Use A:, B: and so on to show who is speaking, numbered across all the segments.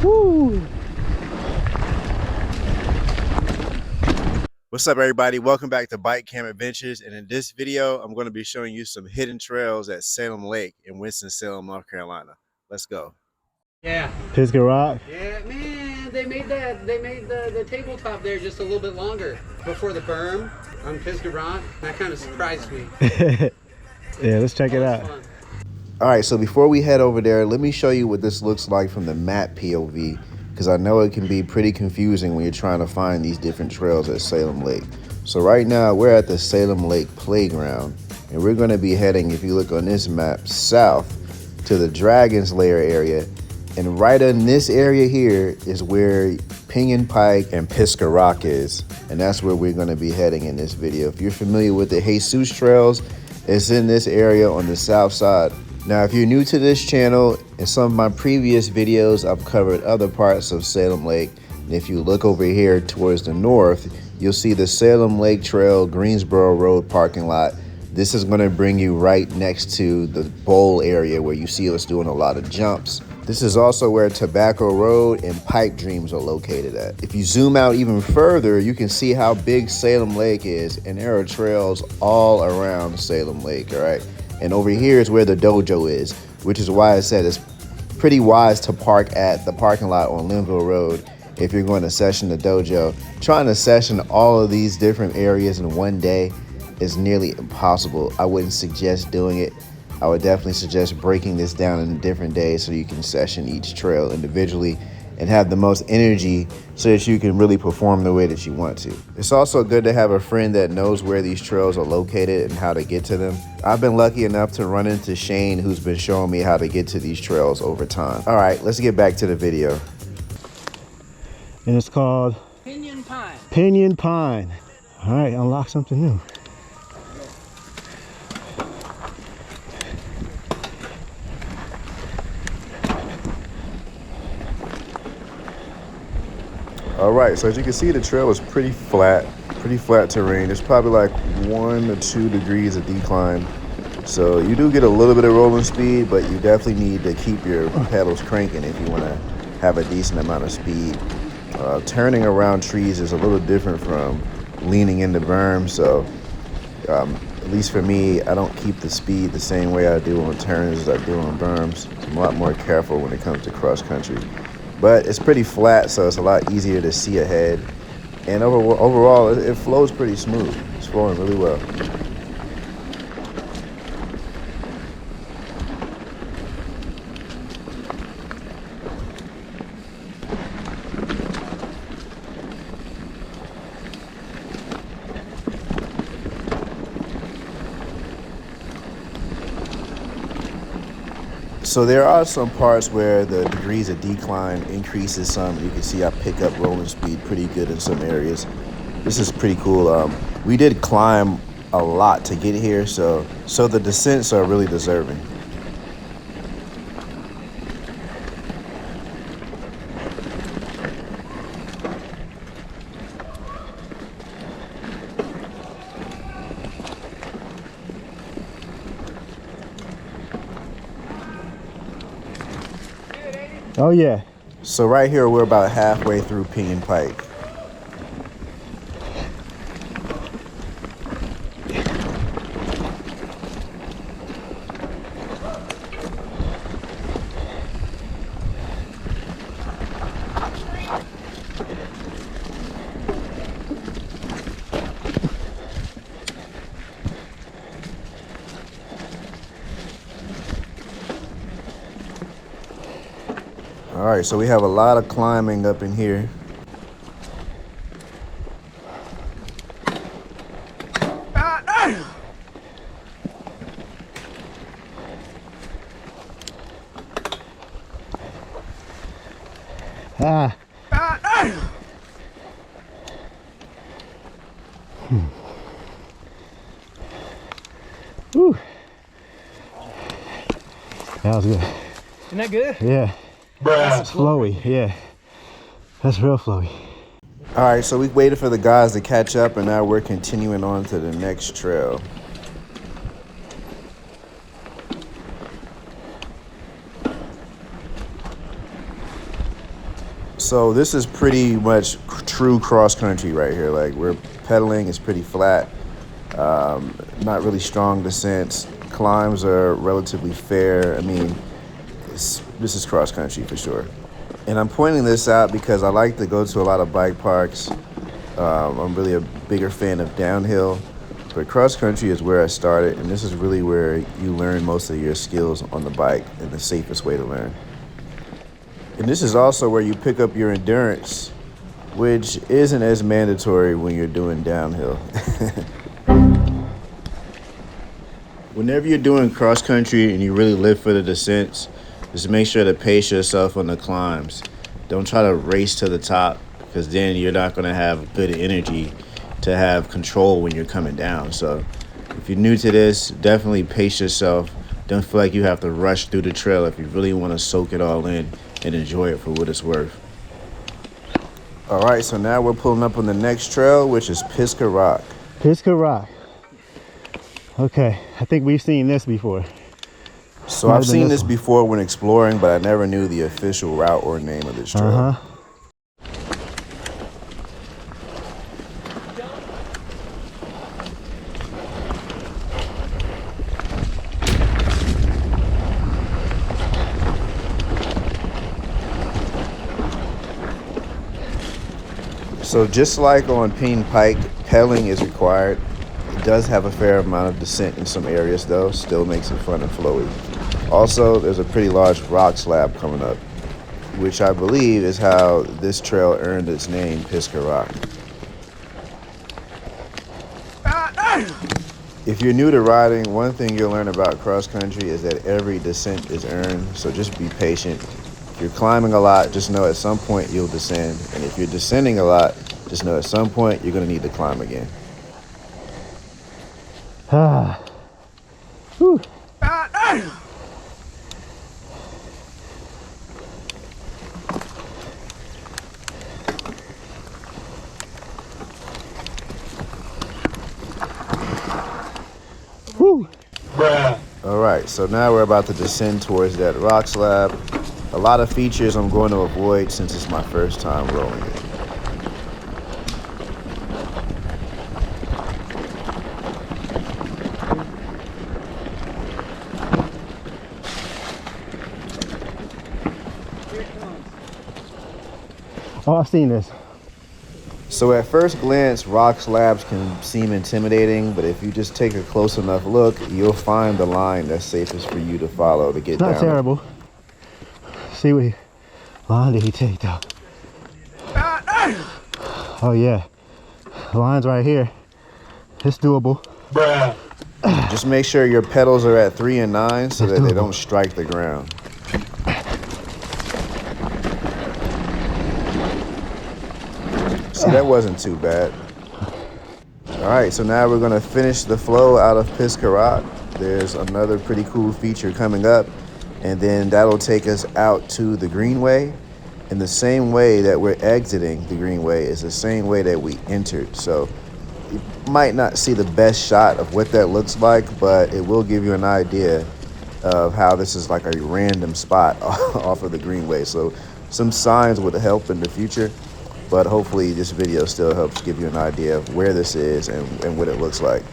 A: Woo!
B: What's up, everybody? Welcome back to Bike Camp Adventures, and in this video I'm going to be showing you some hidden trails at Salem Lake in Winston-Salem, North Carolina. Let's go.
C: Yeah.
A: Pisgah Rock?
C: Yeah, man, they made the tabletop there just a little bit longer before the berm on Pisgah Rock. That kind of surprised me.
A: Yeah, let's check it out.
C: Fun.
B: All right, so before we head over there, let me show you what this looks like from the map POV, because I know it can be pretty confusing when you're trying to find these different trails at Salem Lake. So right now we're at the Salem Lake Playground, and we're going to be heading, if you look on this map, south to the Dragon's Lair area. And right in this area here is where Pinyon, Pike, and Pisgah Rock is. And that's where we're going to be heading in this video. If you're familiar with the Jesus trails, it's in this area on the south side. Now, if you're new to this channel, in some of my previous videos, I've covered other parts of Salem Lake. And if you look over here towards the north, you'll see the Salem Lake Trail, Greensboro Road parking lot. This is going to bring you right next to the bowl area where you see us doing a lot of jumps. This is also where Tobacco Road and Pipe Dreams are located at. If you zoom out even further, you can see how big Salem Lake is, and there are trails all around Salem Lake, all right? And over here is where the dojo is, which is why I said it's pretty wise to park at the parking lot on Linville Road if you're going to session the dojo. Trying to session all of these different areas in one day is nearly impossible. I wouldn't suggest doing it. I would definitely suggest breaking this down in different days so you can session each trail individually and have the most energy so that you can really perform the way that you want to. It's also good to have a friend that knows where these trails are located and how to get to them. I've been lucky enough to run into Shane, who's been showing me how to get to these trails over time. All right, let's get back to the video.
A: And it's called
C: Pinyon Pine.
A: Pinyon Pine. All right, unlock something new.
B: All right, so as you can see, the trail is pretty flat terrain. There's probably like 1 to 2 degrees of decline. So you do get a little bit of rolling speed, but you definitely need to keep your pedals cranking if you want to have a decent amount of speed. Turning around trees is a little different from leaning into berms. So at least for me, I don't keep the speed the same way I do on turns as I do on berms. I'm a lot more careful when it comes to cross country. But it's pretty flat, so it's a lot easier to see ahead. And overall, it flows pretty smooth. It's flowing really well. So there are some parts where the degrees of decline increases some. You can see I pick up rolling speed pretty good in some areas. This is pretty cool. We did climb a lot to get here, so the descents are really deserving.
A: Oh yeah.
B: So right here, we're about halfway through Pinyon Pike. All right, so we have a lot of climbing up in here.
A: Ah. Whew. That was good.
C: Isn't that good?
A: Yeah. That's flowy. Yeah. That's real flowy.
B: All right, so we waited for the guys to catch up, and now we're continuing on to the next trail. So this is pretty much true cross country right here. Like we're pedaling, it's pretty flat, not really strong descents. Climbs are relatively fair. I mean, this is cross country for sure. And I'm pointing this out because I like to go to a lot of bike parks. I'm really a bigger fan of downhill, but cross country is where I started, and this is really where you learn most of your skills on the bike and the safest way to learn. And this is also where you pick up your endurance, which isn't as mandatory when you're doing downhill. Whenever you're doing cross country and you really live for the descents, just make sure to pace yourself on the climbs. Don't try to race to the top, because then you're not going to have good energy to have control when you're coming down. So if you're new to this, definitely pace yourself. Don't feel like you have to rush through the trail if you really want to soak it all in and enjoy it for what it's worth. All right, so now we're pulling up on the next trail, which is Pisgah Rock.
A: Pisgah Rock. Okay, I think we've seen this before.
B: So I've seen this before when exploring, but I never knew the official route or name of this trail. So just like on Pinyon Pike, pedaling is required. It does have a fair amount of descent in some areas though, still makes it fun and flowy. Also, there's a pretty large rock slab coming up, which I believe is how this trail earned its name, Pisgah Rock. If you're new to riding, one thing you'll learn about cross country is that every descent is earned, so just be patient. If you're climbing a lot, just know at some point you'll descend. And if you're descending a lot, just know at some point you're going to need to climb again.
A: Whew. Woo.
B: All right, so now we're about to descend towards that rock slab. A lot of features I'm going to avoid since it's my first time rolling it.
A: Oh, I've seen this.
B: So at first glance, rock slabs can seem intimidating, but if you just take a close enough look, you'll find the line that's safest for you to follow to get
A: It's
B: down.
A: not terrible. See what line did he take though? Oh yeah, line's right here. It's doable.
B: Just make sure your pedals are at 3 and 9 so that they don't strike the ground. See, that wasn't too bad. All right, so now we're gonna finish the flow out of Pisgah Rock. There's another pretty cool feature coming up, and then that'll take us out to the Greenway. And the same way that we're exiting the Greenway is the same way that we entered. So you might not see the best shot of what that looks like, but it will give you an idea of how this is like a random spot off of the Greenway. So some signs would help in the future, but hopefully this video still helps give you an idea of where this is and what it looks like.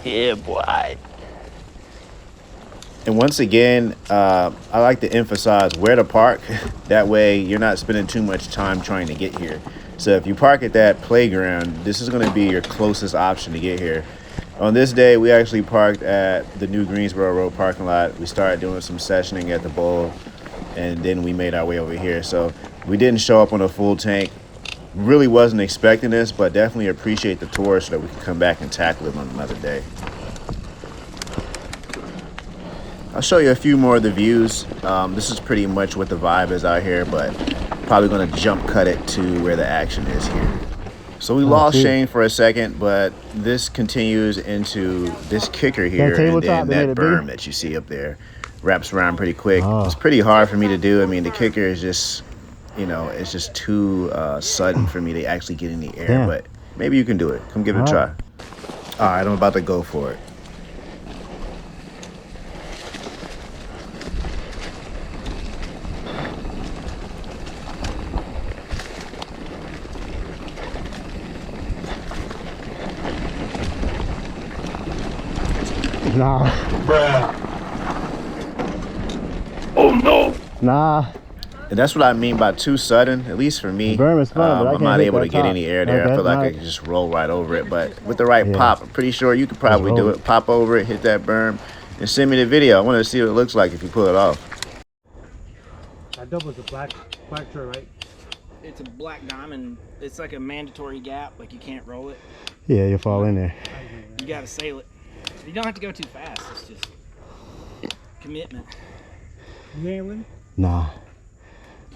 D: Yeah, boy.
B: And once again, I like to emphasize where to park. That way you're not spending too much time trying to get here. So if you park at that playground, this is going to be your closest option to get here. On this day, we actually parked at the new Greensboro Road parking lot. We started doing some sessioning at the bowl, and then we made our way over here. So we didn't show up on a full tank. Really wasn't expecting this, but definitely appreciate the tour so that we can come back and tackle it on another day. I'll show you a few more of the views. This is pretty much what the vibe is out here, but probably going to jump cut it to where the action is here. So we lost Shane for a second, but this continues into this kicker here, and then that berm that you see up there wraps around pretty quick. It's pretty hard for me to do. I mean, the kicker is just, you know, it's just too sudden for me to actually get in the air, but maybe you can do it. Come give it a try. All right, I'm about to go for it.
A: Nah.
D: Bruh. Oh no.
A: Nah.
B: And that's what I mean by too sudden, at least for me.
A: The berm is fun, but I
B: I'm
A: can't
B: not
A: hit
B: able
A: that
B: to get
A: top.
B: any air there. I feel like I can just roll right over it. But with the right pop, I'm pretty sure you could probably do it. Pop over it, hit that berm, and send me the video. I want to see what it looks like if you pull it off.
E: That double's a black trail, right?
F: It's a black diamond. It's like a mandatory gap. Like you can't roll it.
A: Yeah, you'll fall in there.
F: You gotta sail it. You don't have to go too fast. It's just commitment.
E: You gambling?
A: Nah.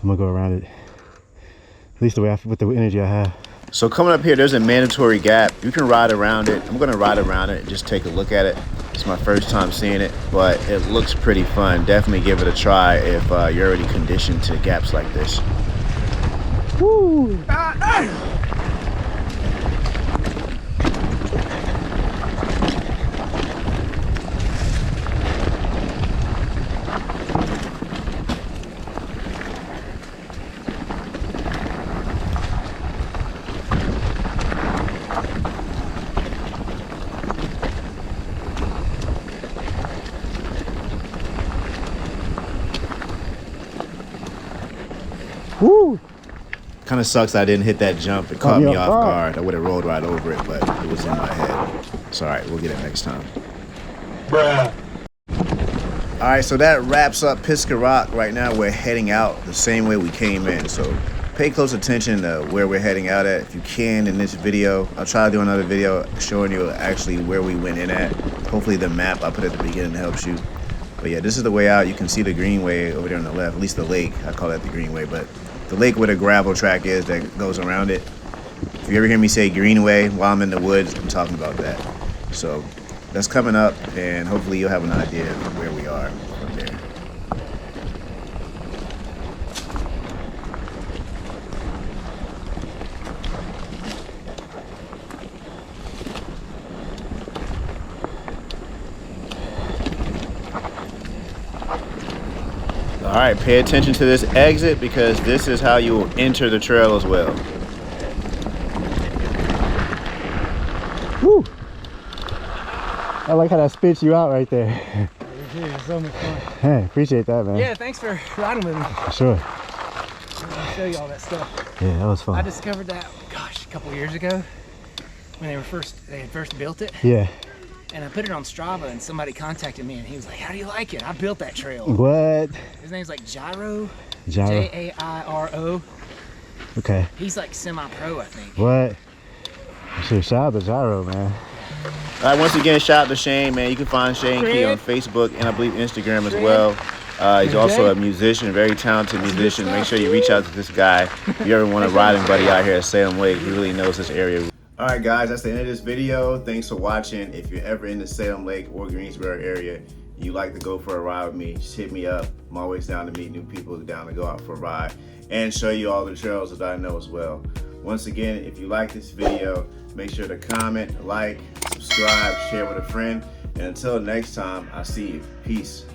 A: I'm gonna go around it. At least the way with the energy I have.
B: So coming up here, there's a mandatory gap. You can ride around it. I'm gonna ride around it and just take a look at it. It's my first time seeing it, but it looks pretty fun. Definitely give it a try if you're already conditioned to gaps like this.
A: Woo! Woo!
B: Kind of sucks I didn't hit that jump. It caught me off guard. I would have rolled right over it, but it was in my head. It's all right. We'll get it next time.
D: Bruh.
B: All right, so that wraps up Pisgah Rock. Right now, we're heading out the same way we came in. So pay close attention to where we're heading out at. If you can in this video, I'll try to do another video showing you actually where we went in at. Hopefully the map I put at the beginning helps you. But yeah, this is the way out. You can see the greenway over there on the left, at least the lake. I call that the greenway, but the lake where the gravel track is that goes around it. If you ever hear me say greenway while I'm in the woods, I'm talking about that. So that's coming up, and hopefully you'll have an idea of where we are from there. All right, pay attention to this exit because this is how you will enter the trail as well.
A: Woo! I like how that spits you out right there.
E: It's so much fun.
A: Hey, appreciate that, man.
F: Yeah, thanks for riding with me.
A: For sure.
F: I'll show you all that stuff.
A: Yeah, that was fun.
F: I discovered that, gosh, a couple years ago when they had first built it.
A: Yeah.
F: And I put it on Strava, and somebody contacted me, and he was like, "How do you like it? I built that trail."
A: What?
F: His name's like Gyro.
A: Gyro.
F: Jairo.
A: Okay.
F: He's like semi-pro, I think.
A: What? Shoot, shout out to Gyro, man.
B: All right, once again, shout out to Shane, man. You can find Shane Key on Facebook and I believe Instagram as well. He's also a musician, very talented musician. Make sure you reach out to this guy if you ever want a riding buddy out here at Salem Lake. He really knows this area. All right, guys, that's the end of this video. Thanks for watching. If you're ever in the Salem Lake or Greensboro area, you like to go for a ride with me, just hit me up. I'm always down to meet new people, down to go out for a ride and show you all the trails that I know as well. Once again, if you like this video, make sure to comment, like, subscribe, share with a friend. And until next time, I'll see you. Peace.